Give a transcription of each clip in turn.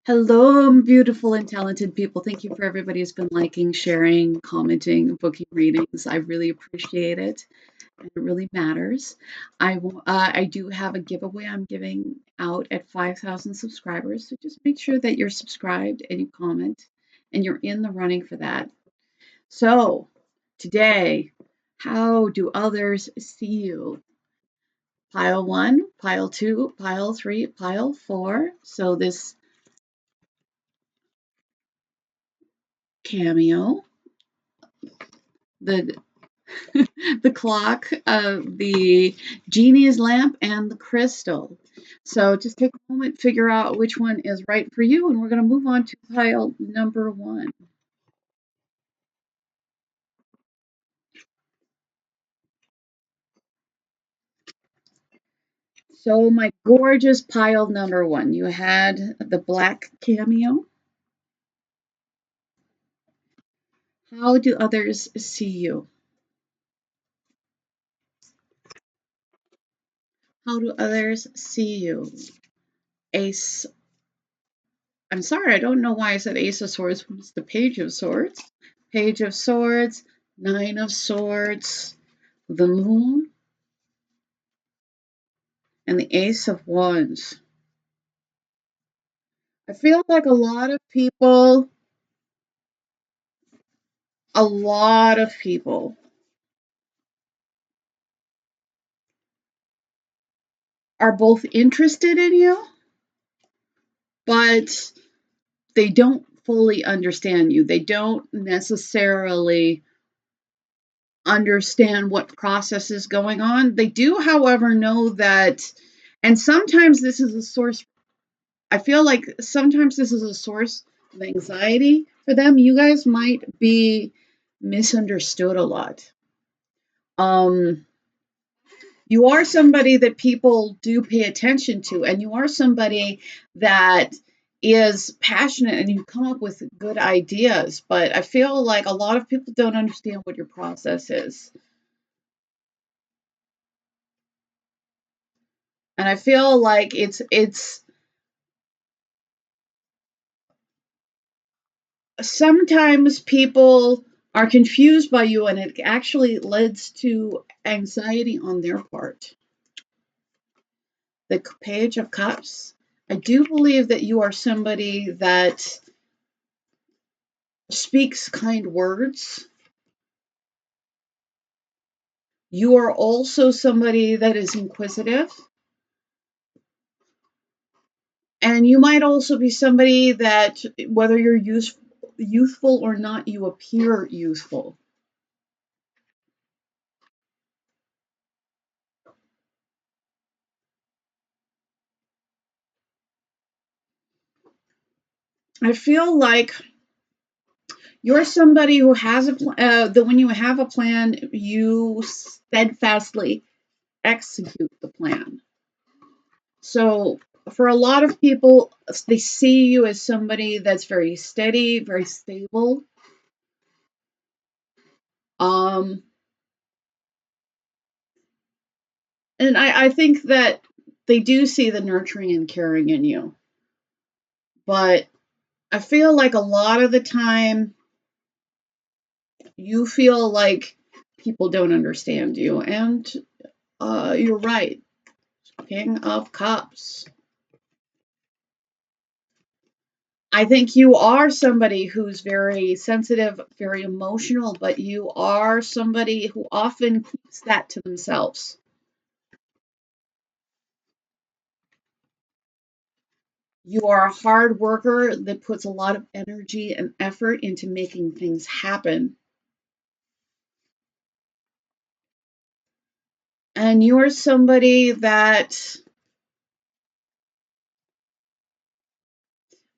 Hello, beautiful and talented people. Thank you for everybody who's been liking, sharing, commenting, booking readings. I really appreciate it. It really matters. I do have a giveaway I'm giving out at 5,000 subscribers. So just make sure that you're subscribed and you comment and you're in the running for that. So today, how do others see you? Pile 1, pile 2, pile 3, pile 4. So this cameo, the the clock, the genie's lamp, and the crystal. So just take a moment, figure out which one is right for you, and we're going to move on to pile number 1. So my gorgeous pile number 1, you had the black cameo. How do others see you? How do others see you? Ace. I'm sorry, I don't know why I said Ace of Swords. It's the Page of Swords. Page of Swords, Nine of Swords, the Moon, and the Ace of Wands. I feel like a lot of people are both interested in you, but they don't fully understand you. They don't necessarily understand what process is going on. They do, however, know that, and sometimes this is a source. I feel like sometimes this is a source of anxiety for them. You guys might be misunderstood a lot. You are somebody that people do pay attention to, and you are somebody that is passionate and you come up with good ideas, but I feel like a lot of people don't understand what your process is. And I feel like it's sometimes people are confused by you and it actually leads to anxiety on their part. The Page of Cups. I do believe that you are somebody that speaks kind words. You are also somebody that is inquisitive. And you might also be somebody that, whether you're youthful or not, you appear youthful. I feel like you're somebody who has that when you have a plan, you steadfastly execute the plan. So for a lot of people, they see you as somebody that's very steady, very stable. And I think that they do see the nurturing and caring in you. But I feel like a lot of the time you feel like people don't understand you. And you're right. King of Cups. I think you are somebody who's very sensitive, very emotional, but you are somebody who often keeps that to themselves. You are a hard worker that puts a lot of energy and effort into making things happen. And you're somebody that,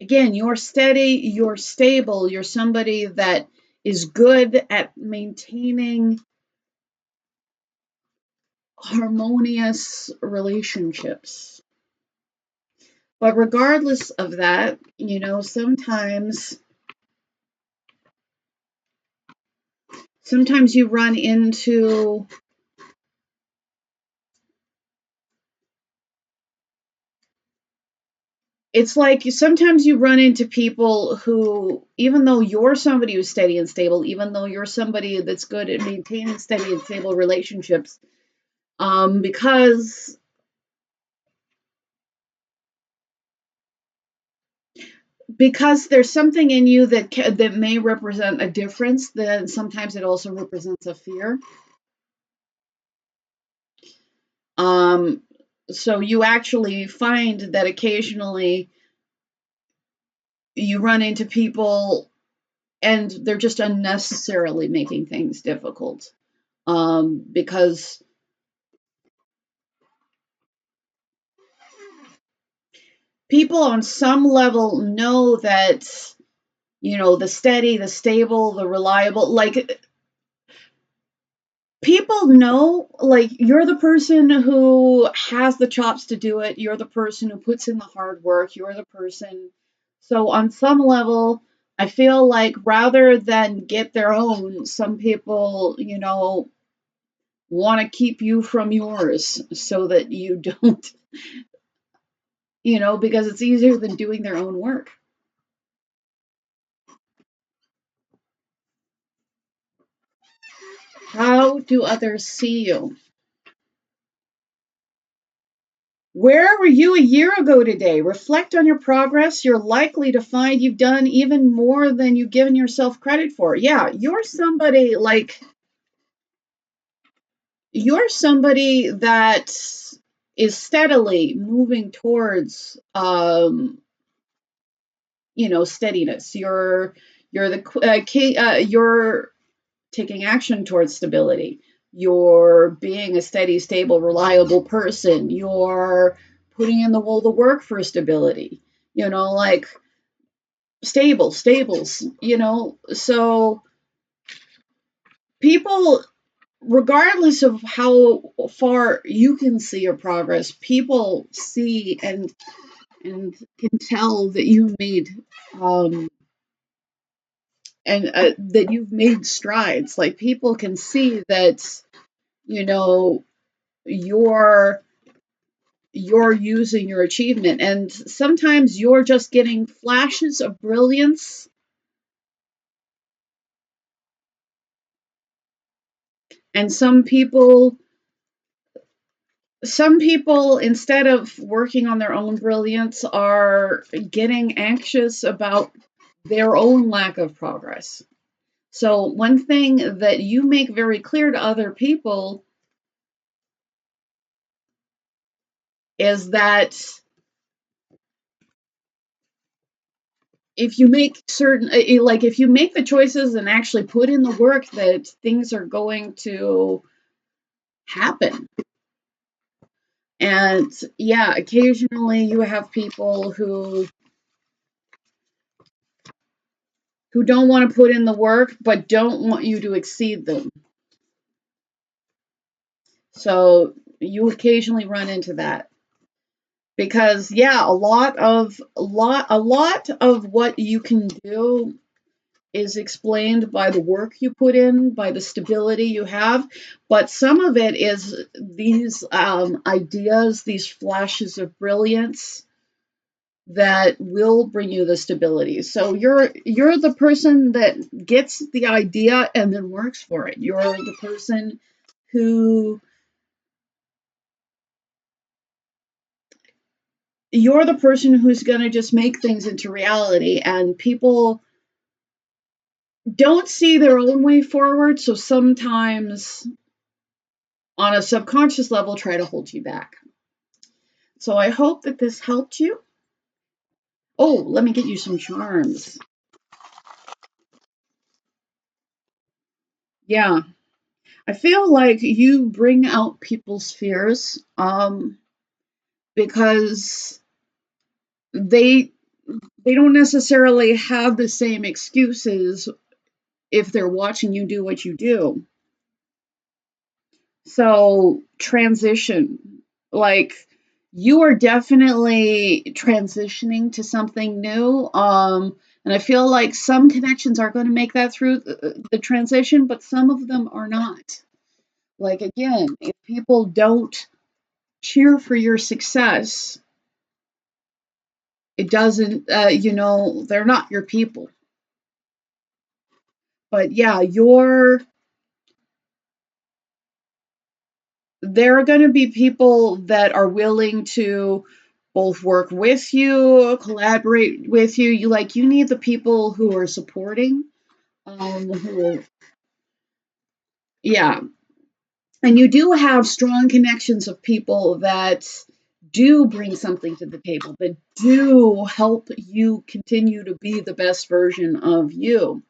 again, you're steady, you're stable, you're somebody that is good at maintaining harmonious relationships. But regardless of that, sometimes you run into it's like sometimes you run into people who, even though you're somebody who's steady and stable, even though you're somebody that's good at maintaining steady and stable relationships, because there's something in you that may represent a difference, then sometimes it also represents a fear. So you actually find that occasionally you run into people and they're just unnecessarily making things difficult, because people on some level know that, the steady, the stable, the reliable, like, people know, like, you're the person who has the chops to do it. You're the person who puts in the hard work. You're the person. So on some level, I feel like rather than get their own, some people, want to keep you from yours so that you don't, because it's easier than doing their own work. How do others see you? Where were you a year ago today? Reflect on your progress. You're likely to find you've done even more than you've given yourself credit for. Yeah, you're somebody that is steadily moving towards, steadiness. You're taking action towards stability. You're being a steady, stable, reliable person. You're putting in the work for stability. Like, stables. So people, regardless of how far you can see your progress, people see and can tell that you've made, and that you've made strides. Like, people can see that, you know you're using your achievement, and sometimes you're just getting flashes of brilliance, and some people, instead of working on their own brilliance, are getting anxious about their own lack of progress. So one thing that you make very clear to other people is that if you make if you make the choices and actually put in the work, that things are going to happen. And yeah, occasionally you have people who don't want to put in the work but don't want you to exceed them. So you occasionally run into that. Because yeah, a lot of what you can do is explained by the work you put in, by the stability you have, but some of it is these ideas, these flashes of brilliance that will bring you the stability. So you're the person that gets the idea and then works for it. You're the person who you're the person who's going to just make things into reality, and people don't see their own way forward, so sometimes on a subconscious level try to hold you back. So I hope that this helped you. Oh, let me get you some charms. Yeah, I feel like you bring out people's fears, because they they don't necessarily have the same excuses if they're watching you do what you do. So transition, like, you are definitely transitioning to something new. And I feel like some connections are going to make that through the transition, but some of them are not. Like, again, if people don't cheer for your success, it doesn't, you know, they're not your people. But yeah, there are going to be people that are willing to both work with you, collaborate with you. You need the people who are supporting, who, yeah. And you do have strong connections of people that do bring something to the table, that do help you continue to be the best version of you.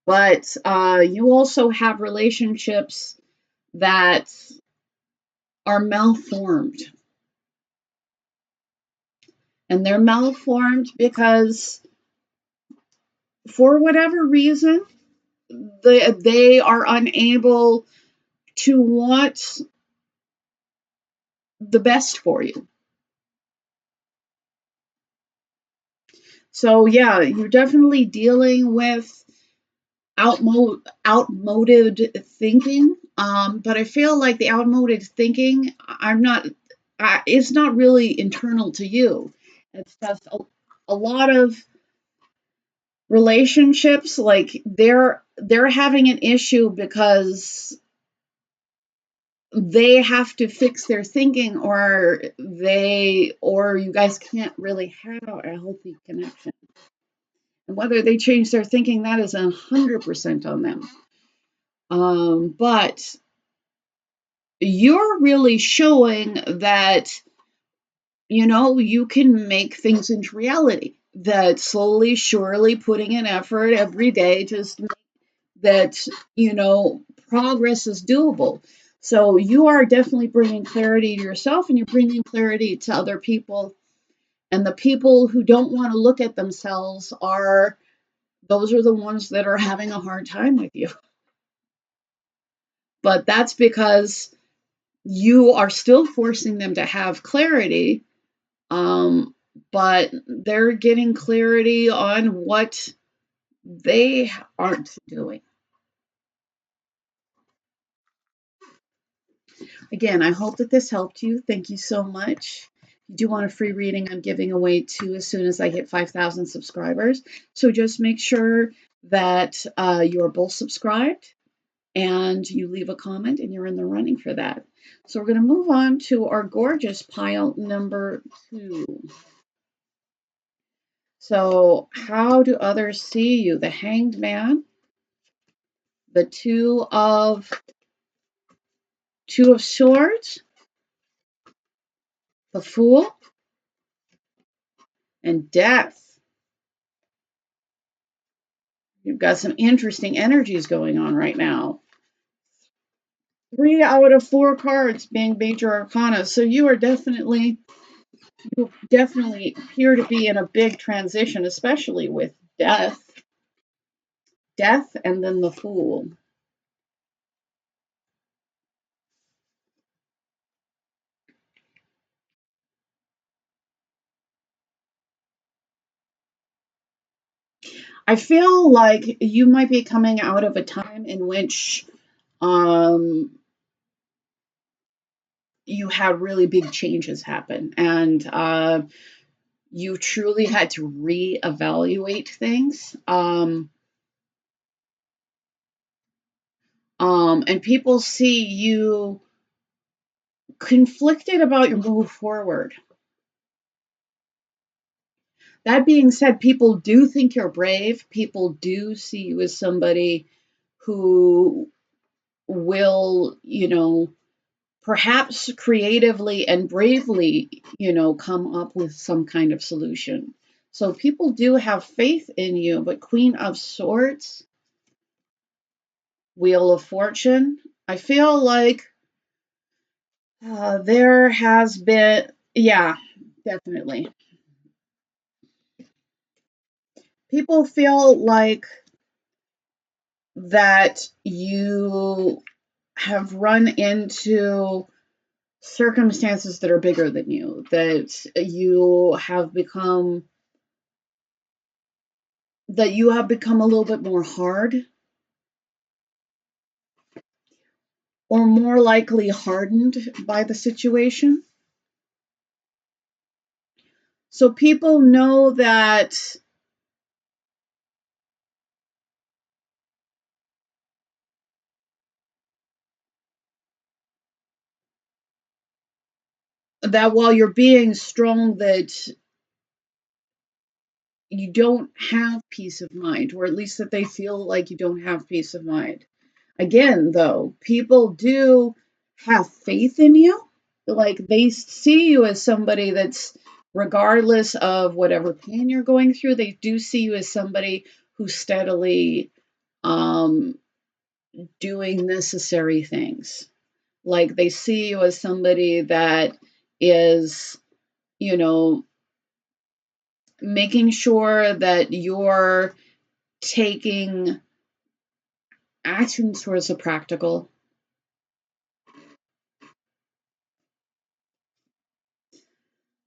But you also have relationships that are malformed. And they're malformed because, for whatever reason, they are unable to want the best for you. So, yeah, you're definitely dealing with outmoded thinking. But I feel like the outmoded thinking, it's not really internal to you. It's just a lot of relationships, like they're having an issue because they have to fix their thinking, or you guys can't really have a healthy connection. And whether they change their thinking, that is 100% on them. But you're really showing that, you know, you can make things into reality. That slowly, surely putting in effort every day, just that, you know, progress is doable. So you are definitely bringing clarity to yourself, and you're bringing clarity to other people. And the people who don't want to look at themselves those are the ones that are having a hard time with you. But that's because you are still forcing them to have clarity, but they're getting clarity on what they aren't doing. Again, I hope that this helped you. Thank you so much. If you do want a free reading, I'm giving away 2 as soon as I hit 5,000 subscribers. So just make sure that you're both subscribed and you leave a comment, and you're in the running for that. So we're going to move on to our gorgeous pile number 2. So how do others see you? The Hanged Man, the Two of Swords, the Fool, and Death. You've got some interesting energies going on right now. 3 out of 4 cards being major arcana. So you definitely appear to be in a big transition, especially with death, and then the Fool. I feel like you might be coming out of a time in which you had really big changes happen, and you truly had to reevaluate things. And people see you conflicted about your move forward. That being said, people do think you're brave. People do see you as somebody who will, you know, perhaps creatively and bravely, you know, come up with some kind of solution. So people do have faith in you. But Queen of Swords, Wheel of Fortune, I feel like there has been, yeah, definitely. People feel like that you have run into circumstances that are bigger than you, that you have become a little bit more hard, or more likely hardened by the situation. So people know that while you're being strong, that you don't have peace of mind, or at least that they feel like you don't have peace of mind. Again, though, people do have faith in you. Like, they see you as somebody that's, regardless of whatever pain you're going through, they do see you as somebody who's steadily um, doing necessary things. Like, they see you as somebody that is, you know, making sure that you're taking actions towards the practical.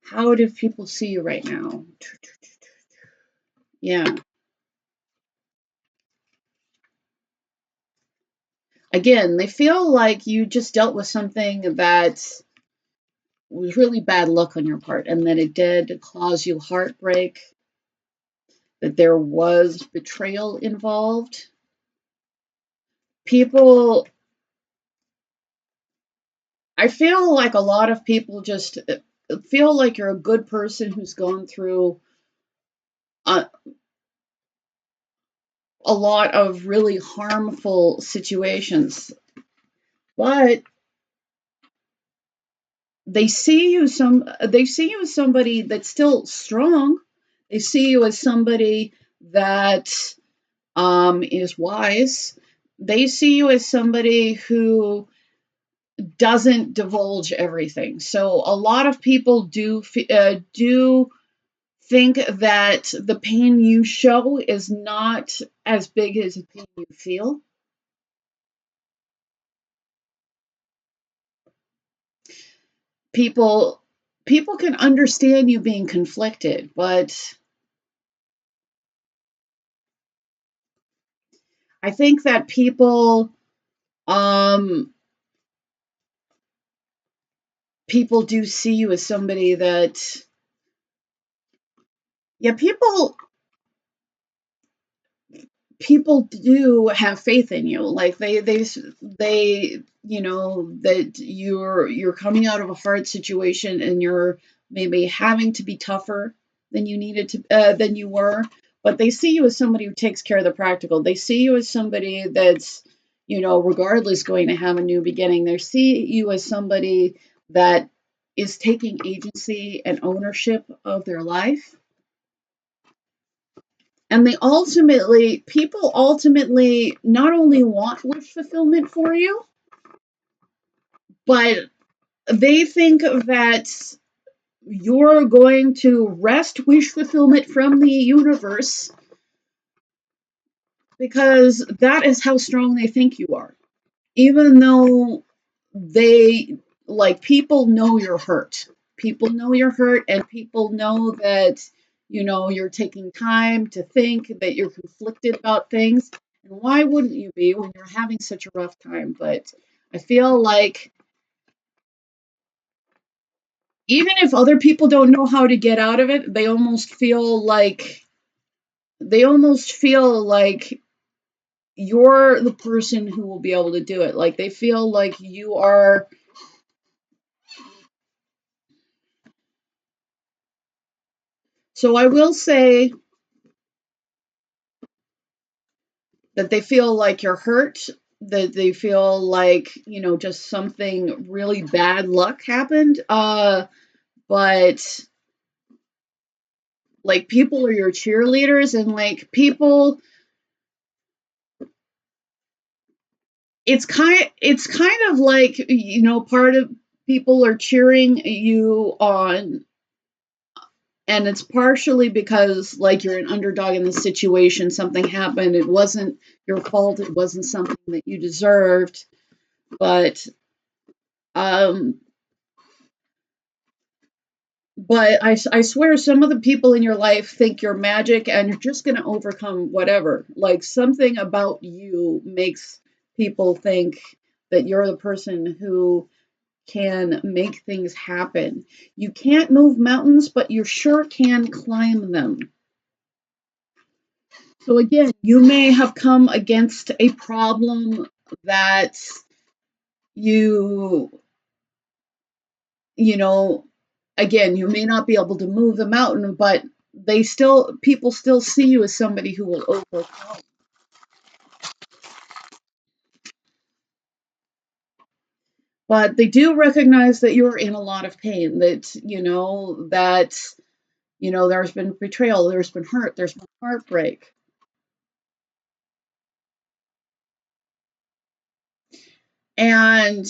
How do people see you right now? Yeah. Again, they feel like you just dealt with something that was really bad luck on your part, and that it did cause you heartbreak, that there was betrayal involved. People, I feel like a lot of people just feel like you're a good person who's gone through a, a lot of really harmful situations, but they see you as somebody that's still strong. They see you as somebody that is wise. They see you as somebody who doesn't divulge everything. So a lot of people do think that the pain you show is not as big as the pain you feel. People can understand you being conflicted, but I think that um people do see you as somebody that, yeah, people do have faith in you. Like, they that you're coming out of a hard situation, and you're maybe having to be tougher than you needed to than you were, but they see you as somebody who takes care of the practical. They see you as somebody that's, regardless, going to have a new beginning. They see you as somebody that is taking agency and ownership of their life. And people ultimately not only want wish fulfillment for you, but they think that you're going to wrest wish fulfillment from the universe, because that is how strong they think you are. Even though they, like, people know you're hurt. People know you're hurt, and people know that, you're taking time to think, that you're conflicted about things. And why wouldn't you be when you're having such a rough time? But I feel like even if other people don't know how to get out of it, they almost feel like you're the person who will be able to do it. Like, they feel like you are. So I will say that they feel like you're hurt, that they feel like, just something really bad luck happened. But, like, people are your cheerleaders, and, like, people, it's kind of like, part of people are cheering you on. And it's partially because, like, you're an underdog in this situation. Something happened. It wasn't your fault. It wasn't something that you deserved. But um, I swear, some of the people in your life think you're magic, and you're just going to overcome whatever. Like, something about you makes people think that you're the person who can make things happen. You can't move mountains, but you sure can climb them. So again, you may have come against a problem that you know, again, you may not be able to move the mountain, but people still see you as somebody who will overcome. But they do recognize that you're in a lot of pain, that, there's been betrayal, there's been hurt, there's been heartbreak. And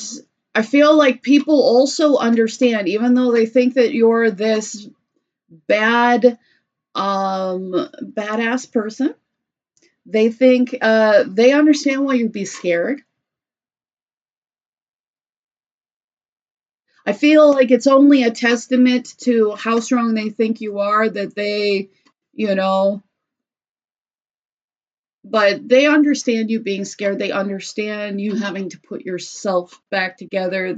I feel like people also understand, even though they think that you're this badass person, they think they understand why you'd be scared. I feel like it's only a testament to how strong they think you are that they, but they understand you being scared. They understand you having to put yourself back together.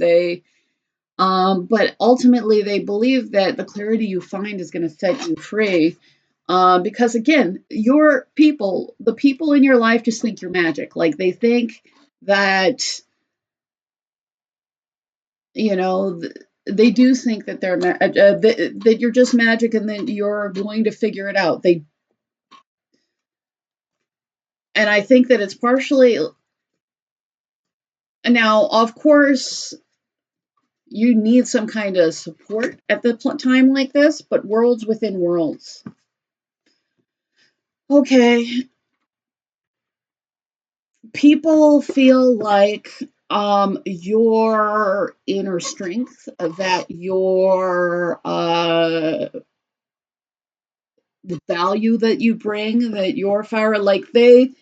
But ultimately they believe that the clarity you find is going to set you free. Because again, the people in your life just think you're magic. Like they think that, they do think that that you're just magic and that you're going to figure it out. And I think that it's partially, now, of course, you need some kind of support at the time like this, but worlds within worlds. Okay. People feel like your inner strength, that your the value that you bring, that your fire, like they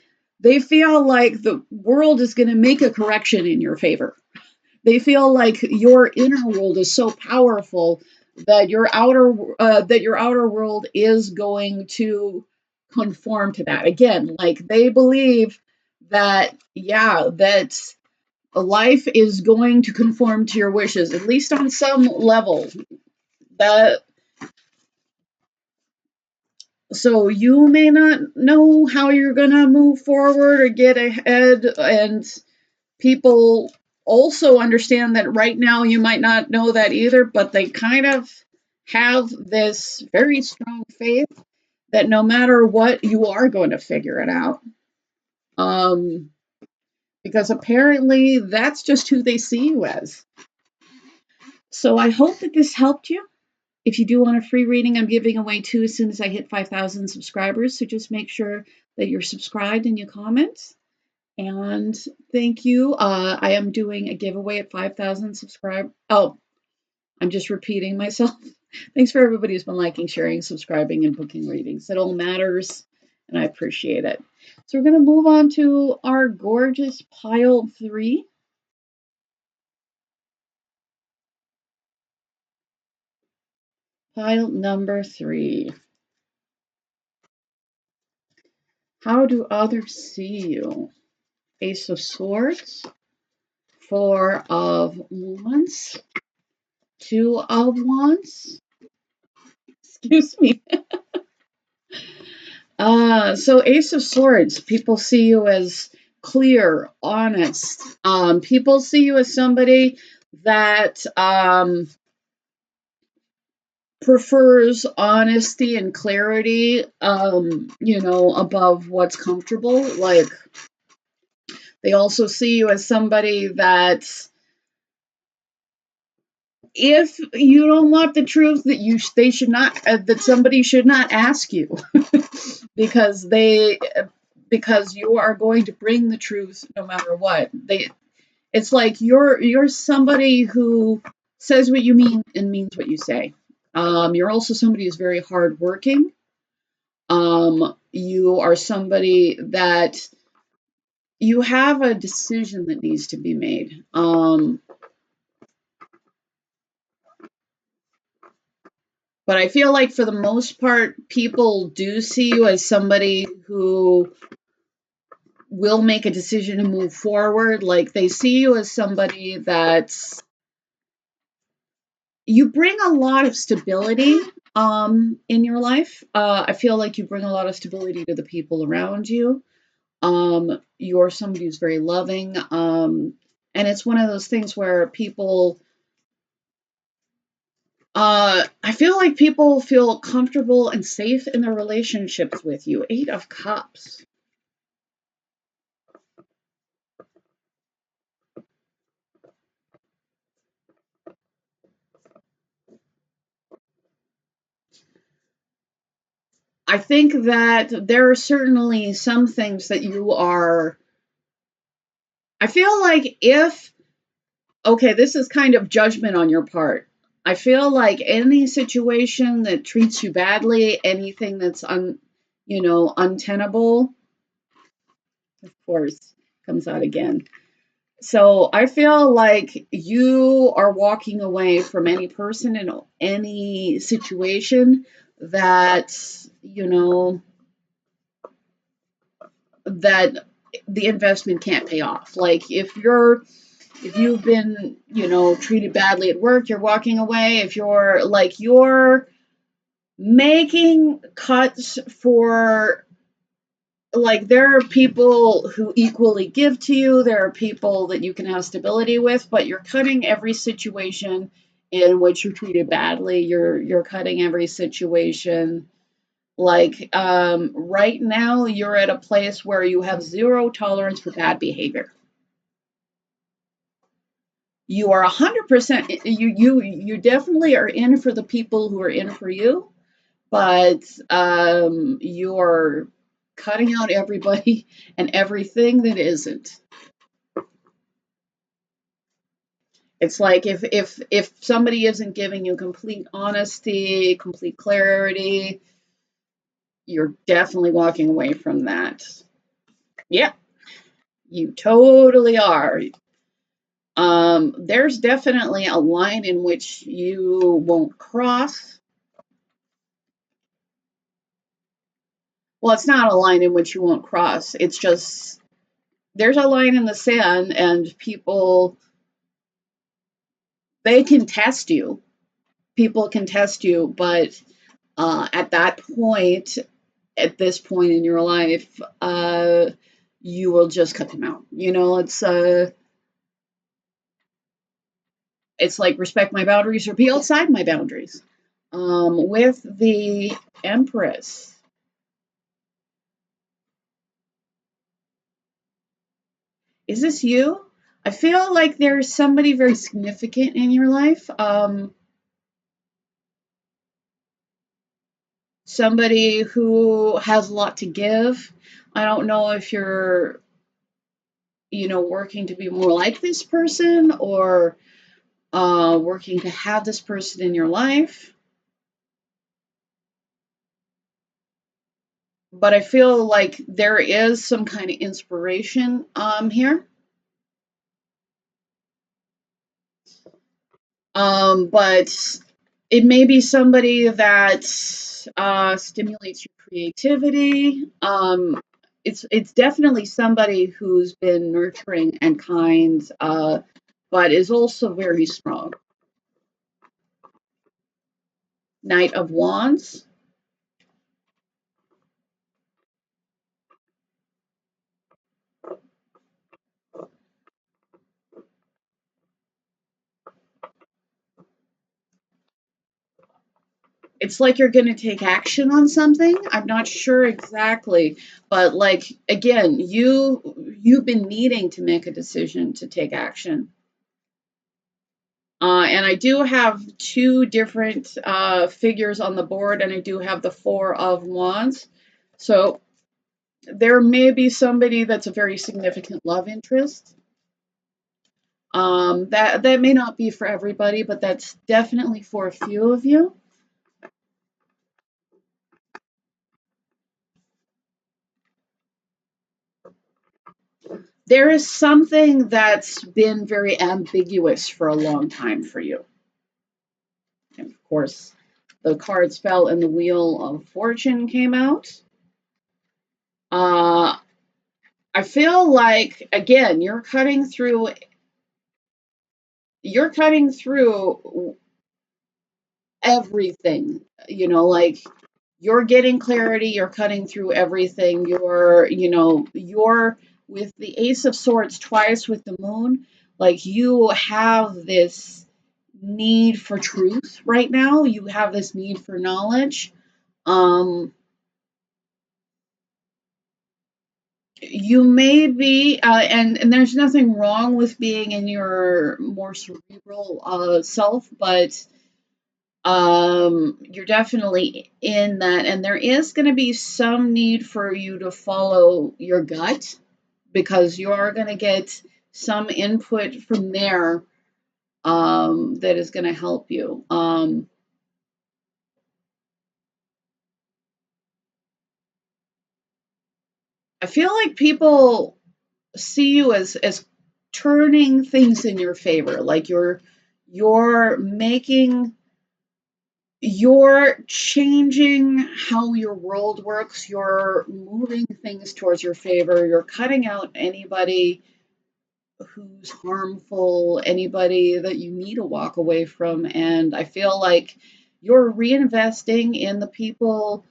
feel like the world is going to make a correction in your favor. They feel like your inner world is so powerful that your outer world is going to conform to that. Again, like they believe that, yeah, that life is going to conform to your wishes, at least on some level. That So you may not know how you're going to move forward or get ahead, and people also understand that right now you might not know that either, but they kind of have this very strong faith that no matter what, you are going to figure it out. Because apparently that's just who they see you as. So I hope that this helped you. If you do want a free reading, I'm giving away 2 as soon as I hit 5,000 subscribers. So just make sure that you're subscribed and you comment. And thank you. I am doing a giveaway at 5,000 subscribers. Oh, I'm just repeating myself. Thanks for everybody who's been liking, sharing, subscribing, and booking readings. It all matters, and I appreciate it. So we're going to move on to our gorgeous pile 3. Pile number 3. How do others see you? Ace of Swords, 4 of Wands, 2 of Wands. Excuse me. So Ace of Swords, people see you as clear, honest. People see you as somebody that prefers honesty and clarity, above what's comfortable. Like, they also see you as somebody that if you don't want the truth, they should not, that somebody should not ask you, because you are going to bring the truth no matter what. It's like you're somebody who says what you mean and means what you say. You're also somebody who's very hardworking. You are somebody that you have a decision that needs to be made. But I feel like for the most part, people do see you as somebody who will make a decision to move forward. Like they see you as somebody that's you bring a lot of stability in your life. I feel like you bring a lot of stability to the people around you. You're somebody who's very loving. And it's one of those things where people, I feel like people feel comfortable and safe in their relationships with you. 8 of Cups. I think that there are certainly some things that you are. I feel like okay, this is kind of judgment on your part. I feel like any situation that treats you badly, anything that's untenable, of course, comes out again. So I feel like you are walking away from any person in any situation that, that the investment can't pay off. Like if you've been, treated badly at work, you're walking away. If you're making cuts for, like, there are people who equally give to you, there are people that you can have stability with, but you're cutting every situation in which you're treated badly. You're cutting every situation. Like, right now you're at a place where you have zero tolerance for bad behavior. You are 100%, you definitely are in for the people who are in for you, but you're cutting out everybody and everything that isn't. It's like if somebody isn't giving you complete honesty, complete clarity, you're definitely walking away from that. Yeah, you totally are. There's definitely a line in which you won't cross. Well, it's not a line in which you won't cross. It's just there's a line in the sand, and people, they can test you. People can test you, but at that point, at this point in your life, you will just cut them out. It's like respect my boundaries or be outside my boundaries. With the Empress, is this you? I feel like there's somebody very significant in your life. Somebody who has a lot to give. I don't know if you're, working to be more like this person, or working to have this person in your life. But I feel like there is some kind of inspiration here. But it may be somebody that stimulates your creativity. It's definitely somebody who's been nurturing and kind, but is also very strong. Knight of Wands. It's like you're going to take action on something. I'm not sure exactly, but like again, you've been needing to make a decision to take action. And I do have two different figures on the board, and I do have the Four of Wands. So there may be somebody that's a very significant love interest. That may not be for everybody, but that's definitely for a few of you. There is something that's been very ambiguous for a long time for you. And of course, the cards fell and the Wheel of Fortune came out. I feel like, again, you're cutting through everything, like you're getting clarity, you're cutting through everything, you're with the Ace of Swords twice with the Moon, like you have this need for truth right now, you have this need for knowledge. You may be, and there's nothing wrong with being in your more cerebral self, but you're definitely in that, and there is going to be some need for you to follow your gut because you are going to get some input from there that is going to help you. I feel like people see you as turning things in your favor, like you're making you're changing how your world works, you're moving things towards your favor, you're cutting out anybody who's harmful, anybody that you need to walk away from. And I feel like you're reinvesting in the people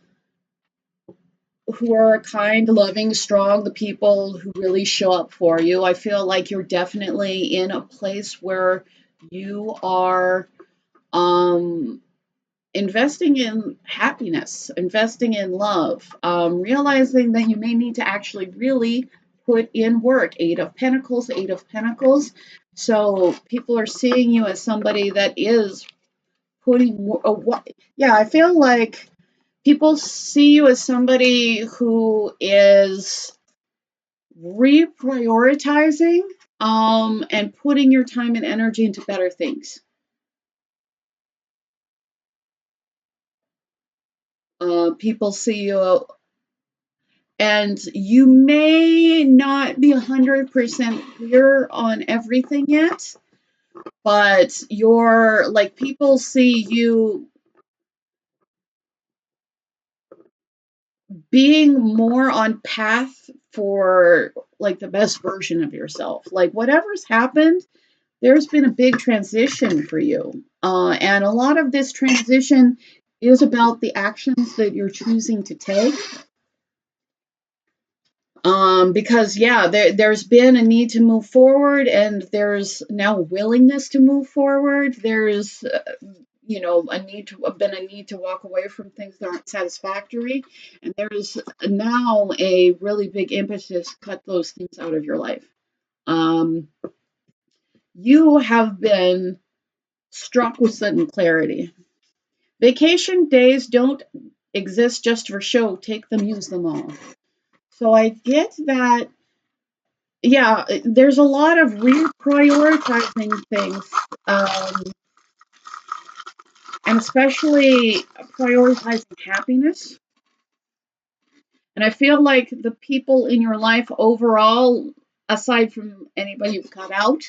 who are kind, loving, strong, the people who really show up for you. I feel like you're definitely in a place where you are investing in happiness, investing in love, realizing that you may need to actually really put in work. Eight of Pentacles, Eight of Pentacles. So people are seeing you as somebody that is putting, yeah, I feel like people see you as somebody who is reprioritizing and putting your time and energy into better things. People see you, and you may not be 100% clear on everything yet, but you're like, people see you being more on path for like the best version of yourself. Like whatever's happened, there's been a big transition for you. And a lot of this transition is about the actions that you're choosing to take. Because yeah, there's been a need to move forward, and there's now willingness to move forward. There's a need to walk away from things that aren't satisfactory, and there's now a really big impetus to cut those things out of your life. You have been struck with sudden clarity. Vacation days don't exist just for show. Take them, use them all. So I get that. Yeah, there's a lot of reprioritizing things, and especially prioritizing happiness. And I feel like the people in your life overall, aside from anybody you've cut out,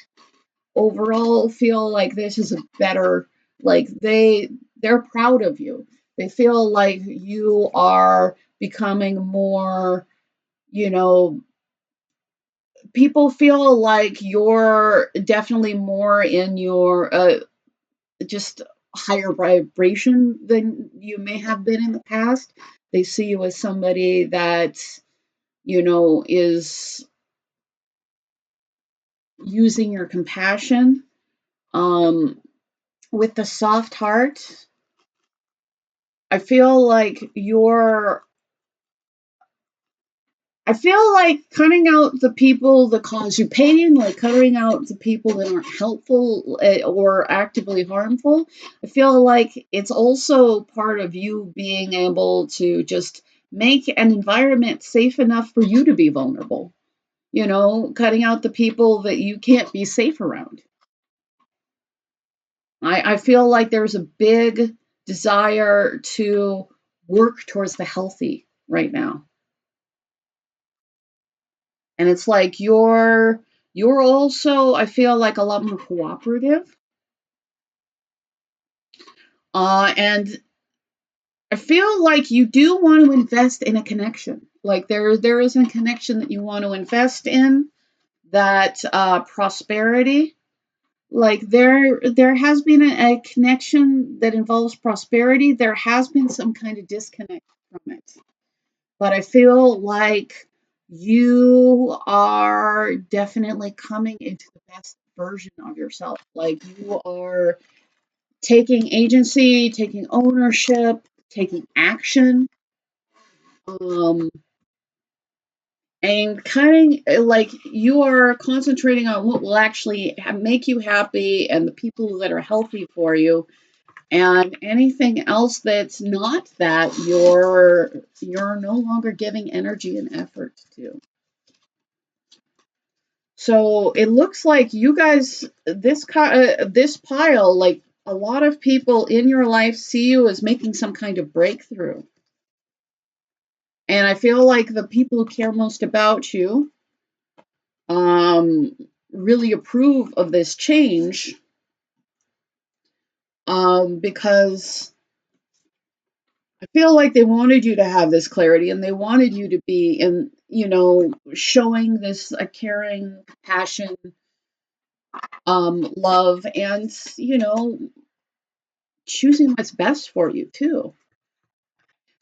overall feel like this is a better, like they're proud of you. They feel like you are becoming more, you know, people feel like you're definitely more in your just higher vibration than you may have been in the past. They see you as somebody that, is using your compassion. With the soft heart, I feel like I feel like cutting out the people that cause you pain, like cutting out the people that aren't helpful or actively harmful. I feel like it's also part of you being able to just make an environment safe enough for you to be vulnerable. Cutting out the people that you can't be safe around. I feel like there's a big desire to work towards the healthy right now. And it's like you're also, I feel like, a lot more cooperative. And I feel like you do want to invest in a connection. Like there is a connection that you want to invest in, that prosperity. Like there has been a connection that involves prosperity. There has been some kind of disconnect from it. But I feel like you are definitely coming into the best version of yourself. Like you are taking agency, taking ownership, taking action, um, and kind of like you are concentrating on what will actually make you happy and the people that are healthy for you. And anything else that's not that, you're no longer giving energy and effort to. So it looks like you guys, this pile, like a lot of people in your life see you as making some kind of breakthrough. And I feel like the people who care most about you um, really approve of this change because I feel like they wanted you to have this clarity and they wanted you to be in, showing this caring, compassion, love, and, choosing what's best for you too.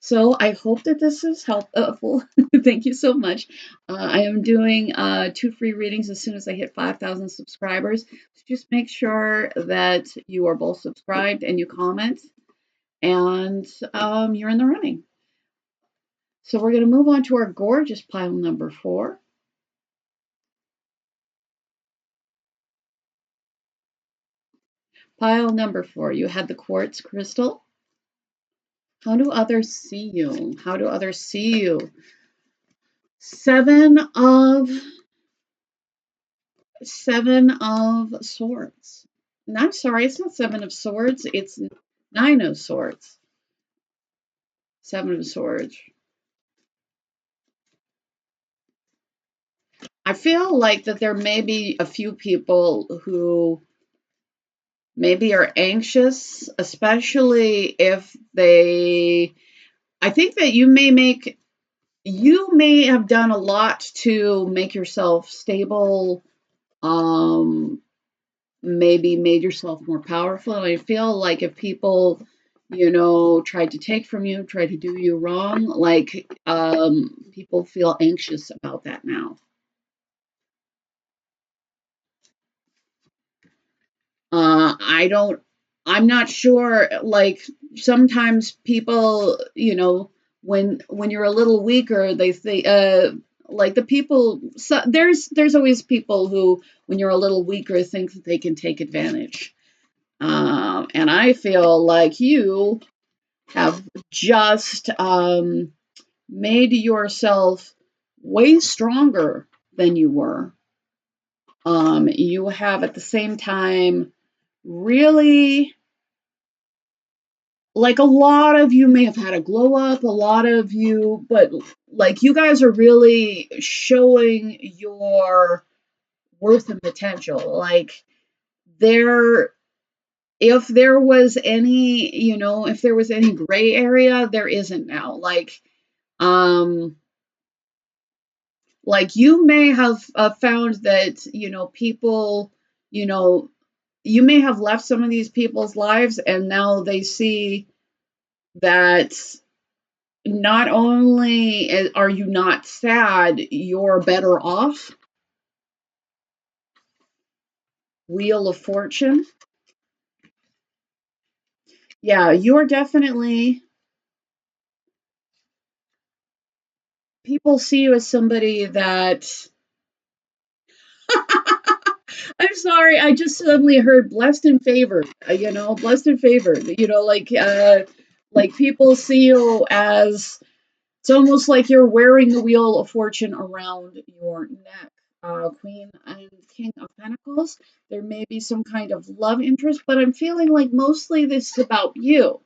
So I hope that this is helpful. Thank you so much. I am doing 2 free readings as soon as I hit 5,000 subscribers. So just make sure that you are both subscribed and you comment, and you're in the running. So we're going to move on to our gorgeous pile number 4. Pile number 4, you had the quartz crystal. How do others see you? How do others see you? Seven of Swords. No, I'm sorry, it's not 7 of Swords, it's 9 of Swords. 7 of Swords. I feel like that there may be a few people who maybe are anxious, especially if I think that you may have done a lot to make yourself stable, maybe made yourself more powerful. And I feel like if people, tried to take from you, tried to do you wrong, like people feel anxious about that now. I'm not sure, like sometimes people, when you're a little weaker, they think, like the people, so there's always people who, when you're a little weaker, think that they can take advantage. And I feel like you have just made yourself way stronger than you were. You have at the same time really, like a lot of you may have had a glow up, a lot of you, but like you guys are really showing your worth and potential. Like there, if there was any, if there was any gray area, there isn't now. Um, like you may have found that, people, you know, you may have left some of these people's lives and now they see that not only are you not sad, you're better off. Wheel of Fortune. Yeah, you're definitely, people see you as somebody that, I'm sorry, I just suddenly heard blessed and favored, blessed and favored, like people see you as, it's almost like you're wearing the Wheel of Fortune around your neck. Queen and King of Pentacles. There may be some kind of love interest, but I'm feeling like mostly this is about you.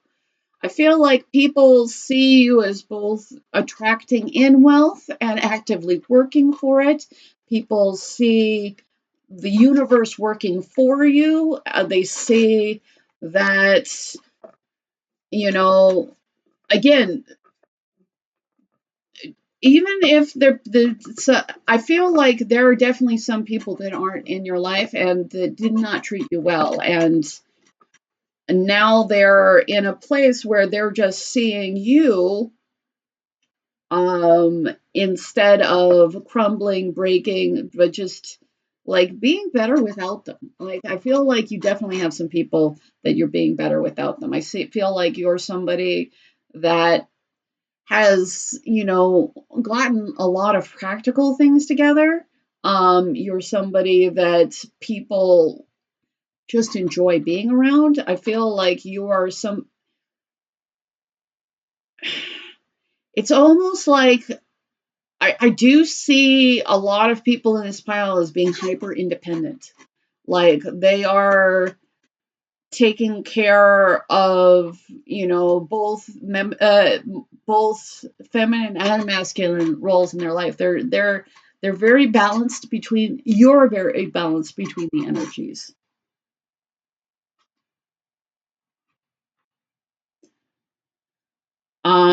I feel like people see you as both attracting in wealth and actively working for it. People see the universe working for you. They see that, again, even if I feel like there are definitely some people that aren't in your life and that did not treat you well, and now they're in a place where they're just seeing you, instead of crumbling, breaking, but just like being better without them. Like, I feel like you definitely have some people that you're being better without them. Feel like you're somebody that has, gotten a lot of practical things together. You're somebody that people just enjoy being around. I feel like you are it's almost like I do see a lot of people in this pile as being hyper independent. Like, they are taking care of, both feminine and masculine roles in their life. They're very balanced between. You're very balanced between the energies.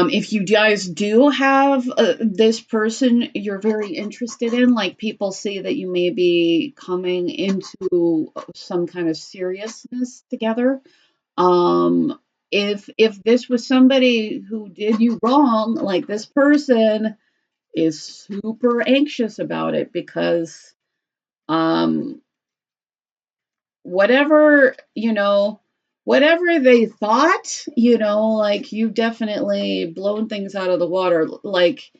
If you guys do have this person you're very interested in, like, people see that you may be coming into some kind of seriousness together. Um, if this was somebody who did you wrong, like, this person is super anxious about it because um, whatever whatever they thought, like, you've definitely blown things out of the water. Like,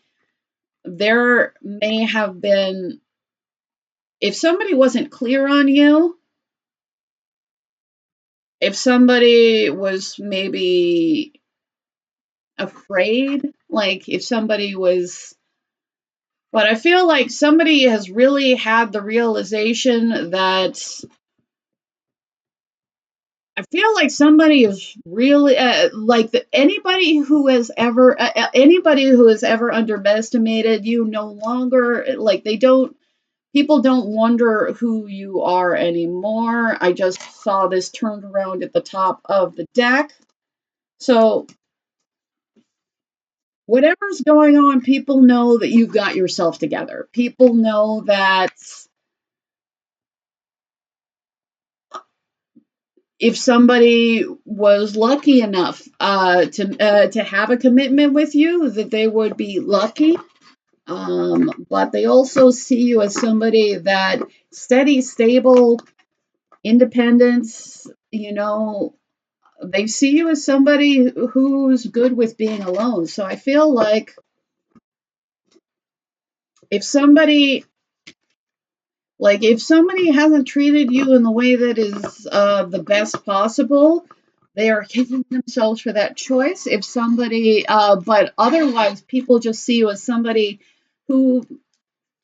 there may have been, if somebody wasn't clear on you, if somebody was maybe afraid, like, if somebody was, but I feel like somebody has really had the realization that, I feel like somebody is really like, anybody who has ever underestimated you, no longer, like, they don't people don't wonder who you are anymore. I just saw this turned around at the top of the deck. So whatever's going on, people know that you've got yourself together. People know that if somebody was lucky enough to have a commitment with you, that they would be lucky. But they also see you as somebody that steady, stable, independence. They see you as somebody who's good with being alone. So I feel like if somebody if somebody hasn't treated you in the way that is the best possible, they are kicking themselves for that choice. If somebody, but otherwise, people just see you as somebody who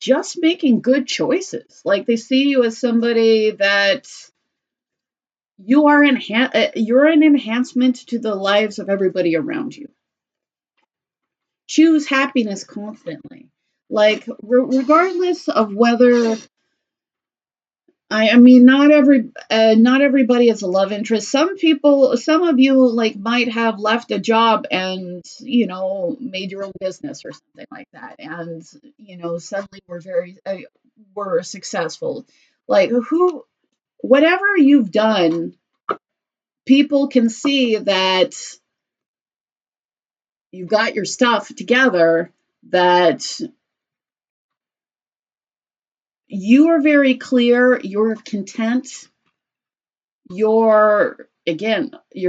just making good choices. Like, they see you as somebody that you're an enhancement to the lives of everybody around you. Choose happiness constantly. Like, regardless of whether, I mean, not everybody is a love interest. Some of you, like, might have left a job and, made your own business or something like that, and, suddenly were successful. Like, whatever you've done, people can see that you've got your stuff together, that you are very clear, you're content, your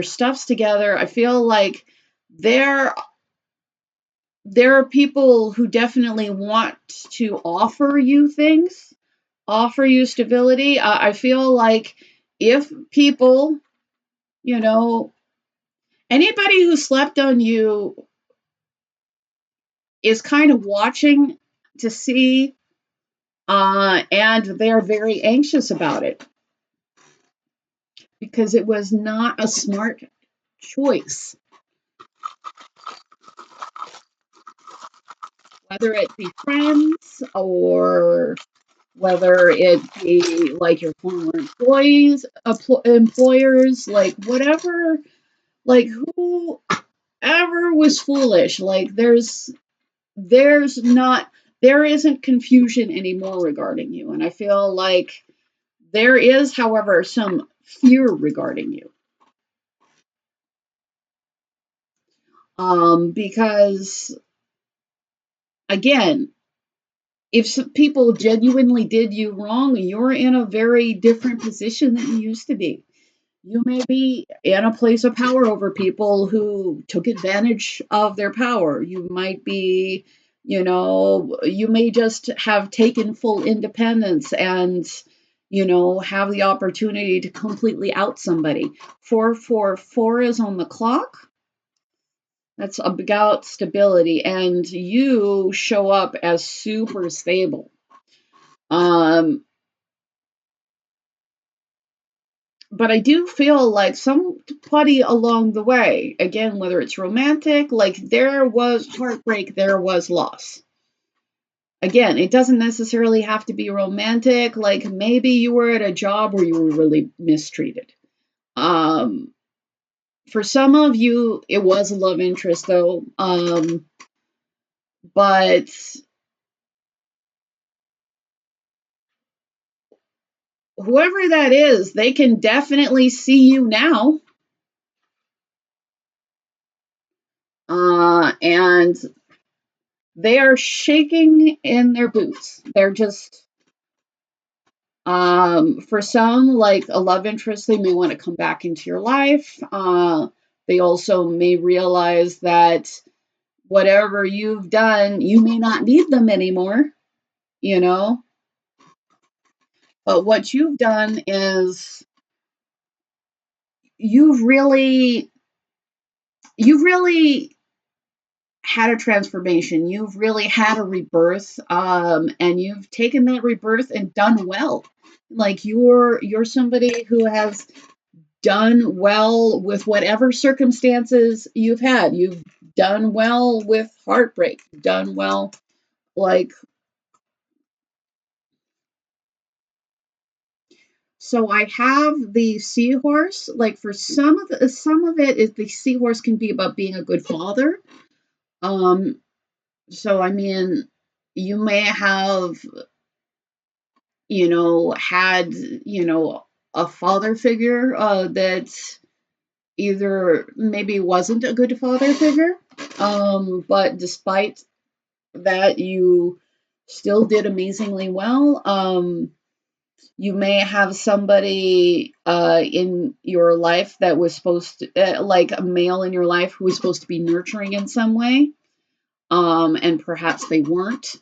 stuff's together. I feel like there there are people who definitely want to offer you things, offer you stability. I feel like if people, you know, anybody who slept on you is kind of watching to see, and they're very anxious about it because it was not a smart choice, whether it be friends or whether it be like your former employers, like, whatever, like, whoever was foolish. Like, there isn't confusion anymore regarding you. And I feel like there is, however, some fear regarding you. Because, again, if some people genuinely did you wrong, you're in a very different position than you used to be. You may be in a place of power over people who took advantage of their power. You might be, you may just have taken full independence and, have the opportunity to completely out somebody. 444 is on the clock. That's about stability, and you show up as super stable. But I do feel like somebody along the way, again, whether it's romantic, like there was heartbreak, there was loss. Again, it doesn't necessarily have to be romantic. Like maybe you were at a job where you were really mistreated. For some of you, it was a love interest though. But whoever that is, they can definitely see you now. And they are shaking in their boots. They're just, for some, like a love interest, they may want to come back into your life. They also may realize that whatever you've done, you may not need them anymore, you know? But what you've done is you've really had a transformation. You've really had a rebirth, and you've taken that rebirth and done well. Like you're somebody who has done well with whatever circumstances you've had. You've done well with heartbreak. You've done well, like. So I have the seahorse. Like for some of it is the seahorse can be about being a good father. So I mean, you may have, had, a father figure that either maybe wasn't a good father figure, but despite that, you still did amazingly well. You may have somebody in your life that was supposed to, like a male in your life who was supposed to be nurturing in some way, and perhaps they weren't.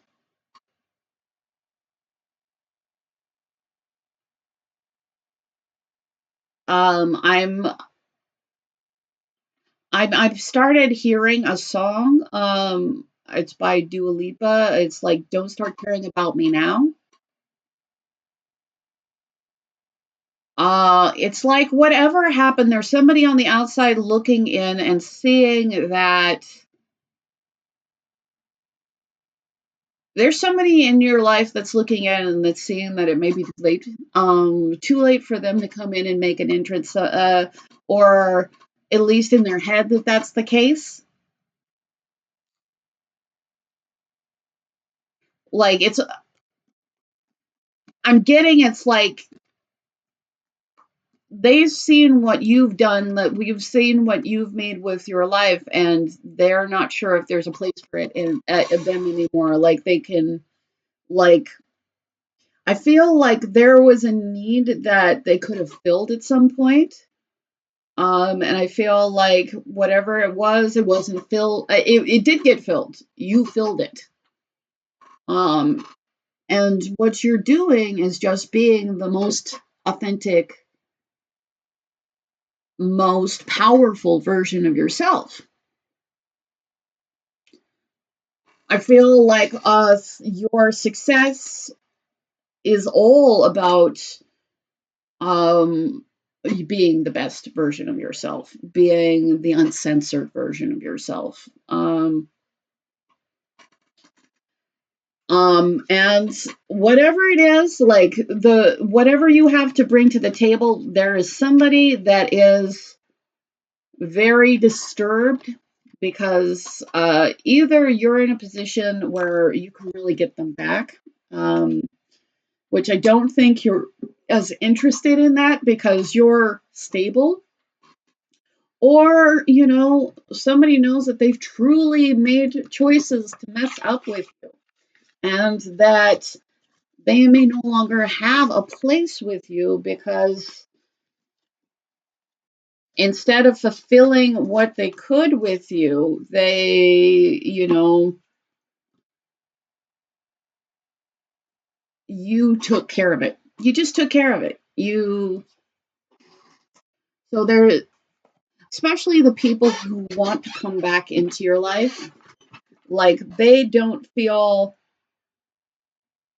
I'm I've started hearing a song. It's by Dua Lipa. It's like "Don't Start Caring About Me Now." It's like whatever happened, there's somebody on the outside looking in and seeing that there's somebody in your life that's looking in and that's seeing that it may be too late for them to come in and make an entrance, or at least in their head that that's the case. Like I'm getting it's like they've seen what you've done, that we've seen what you've made with your life, and they're not sure if there's a place for it in them anymore. Like they can, like, I feel like there was a need that they could have filled at some point. And I feel like whatever it wasn't filled. It did get filled. You filled it. Um, and what you're doing is just being the most authentic, most powerful version of yourself. I feel like your success is all about being the best version of yourself, being the uncensored version of yourself. And whatever it is, like whatever you have to bring to the table, there is somebody that is very disturbed because either you're in a position where you can really get them back, which I don't think you're as interested in that because you're stable, or, somebody knows that they've truly made choices to mess up with you and that they may no longer have a place with you because instead of fulfilling what they could with you, you took care of it. You just took care of it. So there, especially the people who want to come back into your life, like they don't feel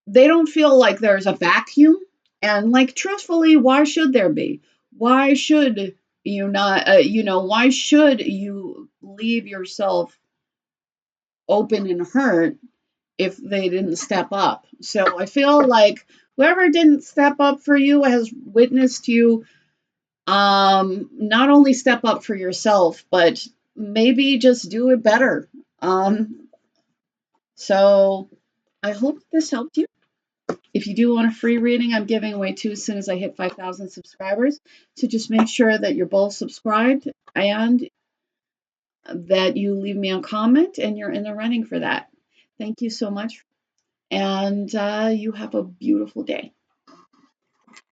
like there's a vacuum. And like, truthfully, why should there be? Why should you not, why should you leave yourself open and hurt if they didn't step up? So I feel like whoever didn't step up for you has witnessed you not only step up for yourself, but maybe just do it better. So I hope this helped you. If you do want a free reading, I'm giving away 2 as soon as I hit 5,000 subscribers. So just make sure that you're both subscribed and that you leave me a comment and you're in the running for that. Thank you so much. And you have a beautiful day.